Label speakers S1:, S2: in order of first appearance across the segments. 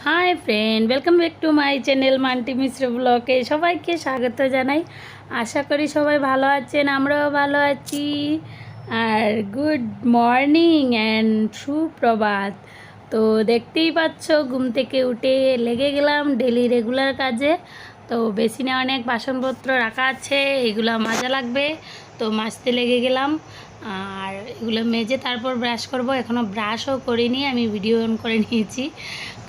S1: High friend, welcome back to my channel Manti Mishra ব্লগে সবাইকে স্বাগত জানাই। আশা করি সবাই ভালো আছেন, আমরাও ভালো আছি। আর গুড মর্নিং অ্যান্ড সুপ্রভাত। তো দেখতেই পাচ্ছ, ঘুম থেকে উঠে লেগে গেলাম ডেলি রেগুলার কাজে। তো বেসিনে অনেক বাসনপত্র রাখা আছে, এগুলো মাজা লাগবে, তো মাজতে লেগে গেলাম। আর এগুলো মেজে তারপর ব্রাশ করব। এখনও ব্রাশও করিনি, আমি ভিডিও অন করে নিয়েছি,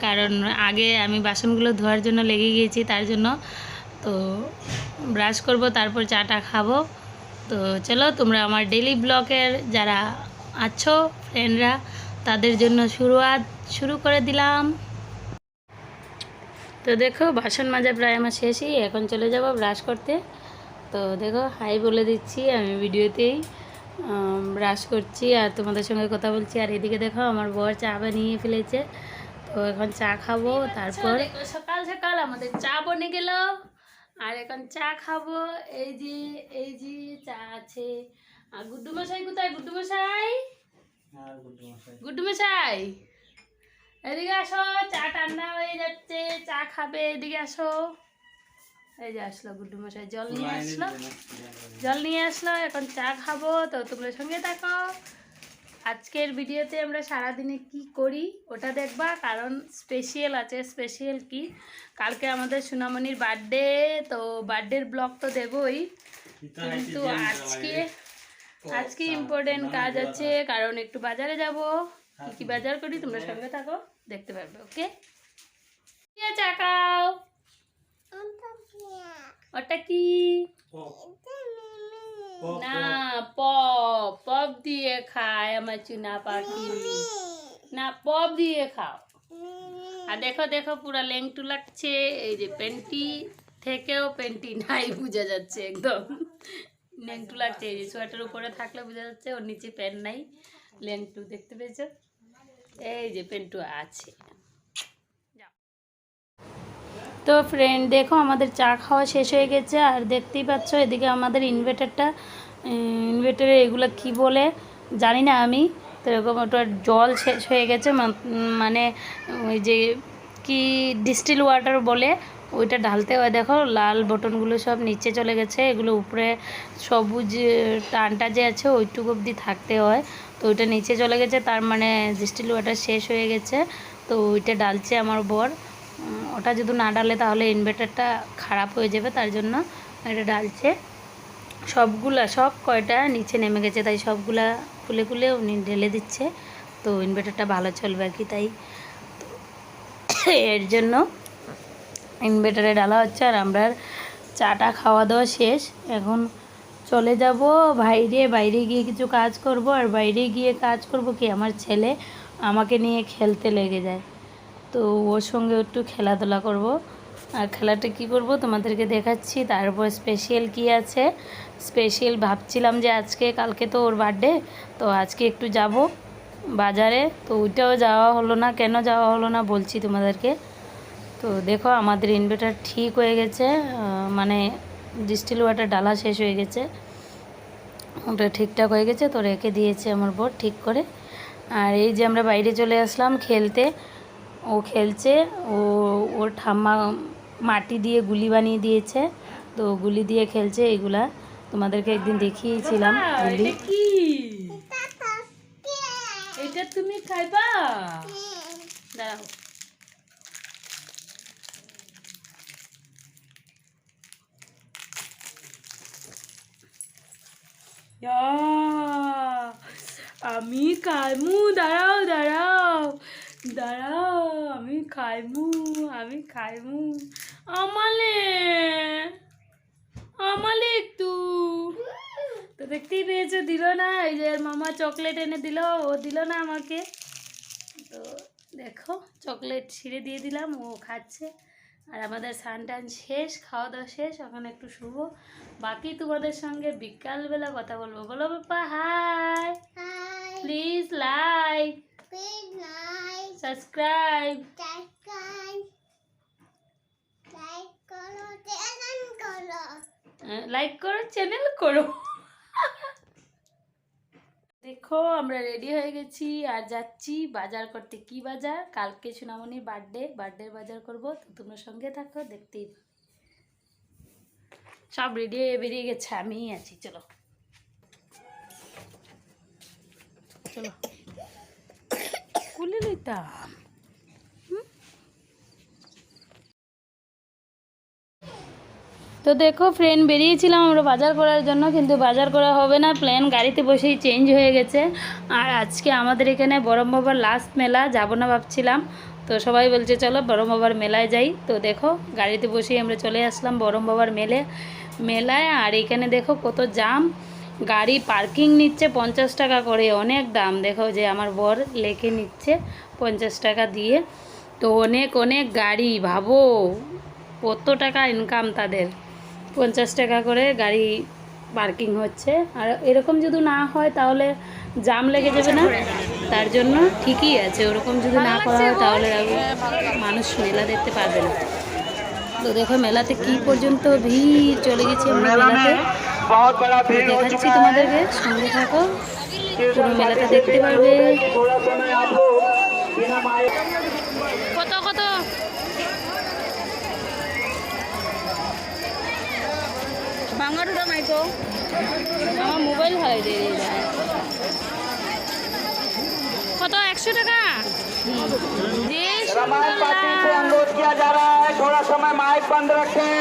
S1: কারণ আগে আমি বাসনগুলো ধোয়ার জন্য লেগে গিয়েছি, তার জন্য। তো ব্রাশ করব, তারপর চাটা খাবো। তো চলো, তোমরা আমার ডেলি ব্লগের যারা আছো ফ্রেন্ডরা, তাদের জন্য শুরু করে দিলাম। তো দেখো, বাসন মাজা প্রায় আমার শেষই, এখন চলে যাব ব্রাশ করতে। তো দেখো, হাই বলে দিচ্ছি, আমি ভিডিওতেই ব্রাশ করছি আর তোমাদের সঙ্গে কথা বলছি। আর এদিকে দেখো, আমার বর চা বানিয়ে ফেলেছে, তো এখন চা খাবো। তারপর সকাল সকাল আমাদের চা বনে গেল, আর এখন চা খাবো। এই যে চা আছে। আর গুড্ডু মশাই কোথায়? গুড্ডু মশাই, গুড্ডু মশাই এদিকে আসো, চা ঠান্ডা হয়ে যাচ্ছে, চা খাবে, এদিকে আসো। এই যে আসলো গুড্ডু মশাই, জল নিয়ে আসলো, এখন চা খাবো। তো তোমরা সঙ্গে থাকো। আজকের ভিডিওতে আমরা সারাদিনে কি করি ওটা দেখবা, কারণ স্পেশাল আছে। স্পেশাল কি, কালকে আমাদের সোনামণির বার্থডে, তো বার্থডের ব্লগ তো দেবই, কিন্তু আজকে ইম্পর্টেন্ট কাজ আছে, কারণ একটু বাজারে যাব। কি কি বাজার করি তোমরা সঙ্গে থাকো, দেখতে পারবে। ওকে, চাকাও, ওটা কি? না, পপ পপ দিয়ে খায় আমার চুনা পাখি। না, পপ দিয়ে খাও। আর দেখো দেখো, পুরা লেংটু লাগছে। এই যে প্যান্টি থেকেও প্যান্টি নাই, বোঝা যাচ্ছে একদম লেংটু লাগছে। এই যে সোয়েটার উপরে থাকলে বোঝা যাচ্ছে, ওর নিচে প্যান্ট নাই, লেংটু। দেখতে পেয়েছো? এই যে প্যান্টু আছে। তো ফ্রেন্ড দেখো, আমাদের চা খাওয়া শেষ হয়ে গেছে। আর দেখতেই পাচ্ছ, এদিকে আমাদের ইনভার্টারে এগুলো কি বলে জানি না আমি। তো এরকম ওটা জল শেষ হয়ে গেছে, মানে ওই যে কি ডিস্টিল ওয়াটার বলে, ওইটা ঢালতে হয়। দেখো, লাল বটনগুলো সব নিচে চলে গেছে, এগুলো উপরে সবুজ টানটা যে আছে ওইটুকু অবধি থাকতে হয়। তো ওইটা নিচে চলে গেছে, তার মানে ডিস্টিল ওয়াটার শেষ হয়ে গেছে। তো ওইটা ডালছে আমার বর। ওটা যদি না ডালে তাহলে ইনভার্টারটা খারাপ হয়ে যাবে, তার জন্য এটা ডালছে। সব কয়টা নিচে নেমে গেছে, তাই সবগুলা খুলে খুলে উনি ঢেলে দিচ্ছে, তো ইনভার্টারটা ভালো চলবে আর কি। তাই এর জন্য ইনভার্টারে ডালা হচ্ছে। আর আমরা চাটা খাওয়া দাওয়া শেষ, এখন চলে যাব বাইরে গিয়ে কিছু কাজ করব। আর বাইরে গিয়ে কাজ করব কি, আমার ছেলে আমাকে নিয়ে খেলতে লেগে যায়, তো ওর সঙ্গে একটু খেলাধুলা করব। আর খেলাটা কি করব তোমাদেরকে দেখাচ্ছি। তারপর স্পেশাল কি আছে, স্পেশাল ভাবছিলাম যে কালকে তো ওর বার্থডে, তো আজকে একটু যাব বাজারে, তো ওইটাও যাওয়া হলো না। কেন যাওয়া হলো না বলছি তোমাদেরকে। তো দেখো, আমাদের ইনভার্টার ঠিক হয়ে গেছে, মানে ডিস্টিল ওয়াটার ডালা শেষ হয়ে গেছে, ওটা ঠিকঠাক হয়ে গেছে, তো রেখে দিয়েছে আমার বর ঠিক করে। আর এই যে আমরা বাইরে চলে আসলাম খেলতে, ও খেলছে। ওর ঠাম্মা মাটি দিয়ে গুলি বানিয়ে দিয়েছে, তো গুলি দিয়ে খেলছে। এগুলা তোমাদেরকে একদিন দেখিয়েছিলাম গুলি। কি এটা তুমি খাইবা? দাঁড়াও, আমি খাইমু, দাঁড়াও দাঁড়াও দাঁড়াও, আমি খাইমু। আমালে আমালে একটু। তো দেখতেই পেয়েছো, দিল না। এই যে মামা চকলেট এনে দিল, ও দিল না আমাকে। তো দেখো, চকলেট ছিঁড়ে দিয়ে দিলাম, ও খাচ্ছে। আর আমাদের স্নান শেষ, খাওয়া দাওয়া শেষ, এখন একটু শুভ। বাকি তোমাদের সঙ্গে বিকালবেলা কথা বলবো। বলো Bappa hi, please like, subscribe, like করো, চ্যানেল করো। দেখো আমরা রেডি হয়ে গেছি আর যাচ্ছি বাজার করতে। কি বাজার? কালকে সোনামণির বার্থডে বাজার করব, তো তোমরা সঙ্গে থাকো, দেখতেই পাবে। সব রেডি হয়ে বেরিয়ে গেছে, আমিই আছি। চলো চলো খুলে নিতাম। তো দেখো ফ্রেন্ড, বেরিয়েছিলাম আমরা বাজার করার জন্য, কিন্তু বাজার করা হবে না, প্ল্যান গাড়িতে বসেই চেঞ্জ হয়ে গেছে। আর আজকে আমাদের এখানে বড়ম বাবার লাস্ট মেলা, যাব না ভাবছিলাম, তো সবাই বলছে চলো বড়ম বাবার মেলায় যাই। তো দেখো গাড়িতে বসেই আমরা চলে আসলাম বড়ম বাবার মেলায়। আর এখানে দেখো কত জাম, গাড়ি পার্কিং নিচ্ছে 50 টাকা করে, অনেক দাম। দেখো যে আমার বর লেখে নিচ্ছে 50 টাকা দিয়ে, তো অনেক অনেক গাড়ি, ভাবো কত টাকা ইনকাম তাদের। 50 টাকা করে গাড়ি পার্কিং হচ্ছে। আর এরকম যদি না হয় তাহলে জাম লেগে যাবে না, তার জন্য ঠিকই আছে। ওরকম যদি না করা হয় তাহলে মানুষ মেলা দেখতে পারবে না। তো দেখো মেলাতে কি পর্যন্ত ভিড় চলে গেছে, আমরা মেলাতে দেখাচ্ছি তোমাদেরকে, সঙ্গে থাকো, পুরো মেলাটা দেখতে পারবে। কত কত বাঙালুরা মাইকো, আমার মোবাইল হারাই দিয়ে যায়। কত? 100 টাকা।
S2: रामायण पार्टी से अनुरोध किया जा रहा है थोड़ा समय माइक बंद रखें।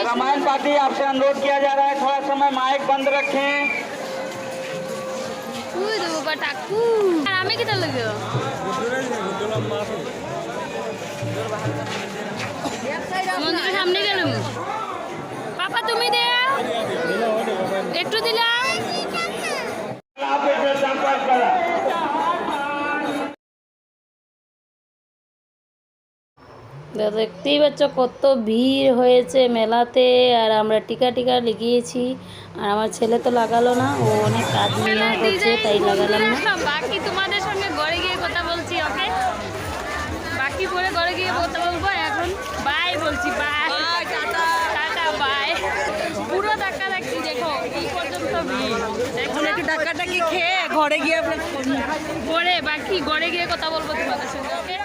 S2: रामायण पार्टी आपसे अनुरोध किया जा रहा है थोड़ा समय माइक बंद रखें।
S1: আমি কি তার লাগে মন্দিরের সামনে গেলাম। পাপা তুমি দে একটু দিলাম। দেখতেই পাচ্ছ কত ভিড় হয়েছে মেলাতে। আর আমরা টিকা লিখিয়েছি, আর আমার ছেলে তো লাগালো না, ও অনেক কাজ নিয়ে করছে, তাই লাগালাম না। বাকি তোমাদের সঙ্গে ঘরে গিয়ে কথা বলছি, ওকে? বাকি পরে ঘরে গিয়ে কথা বলবো। এখন বাই বলছি, বাই টাটা বাই। পুরো ধাক্কা দেখছি, দেখো এই পর্যন্ত ভিড়। এখন একটু ধাক্কাটাকি খেয়ে ঘরে গিয়ে বাকি ঘরে গিয়ে কথা বলবো তোমাদের সঙ্গে, ওকে?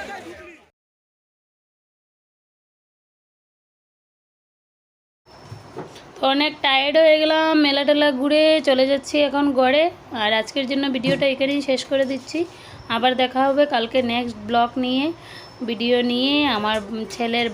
S1: অনেক টায়ার্ড হয়ে গেলাম, মেলা টেলা ঘুরে চলে যাচ্ছি এখন ঘরে। আর আজকের জন্য ভিডিওটা এখানেই শেষ করে দিচ্ছি। আবার দেখা হবে কালকে নেক্সট ব্লগ নিয়ে, ভিডিও নিয়ে। আমার ছেলের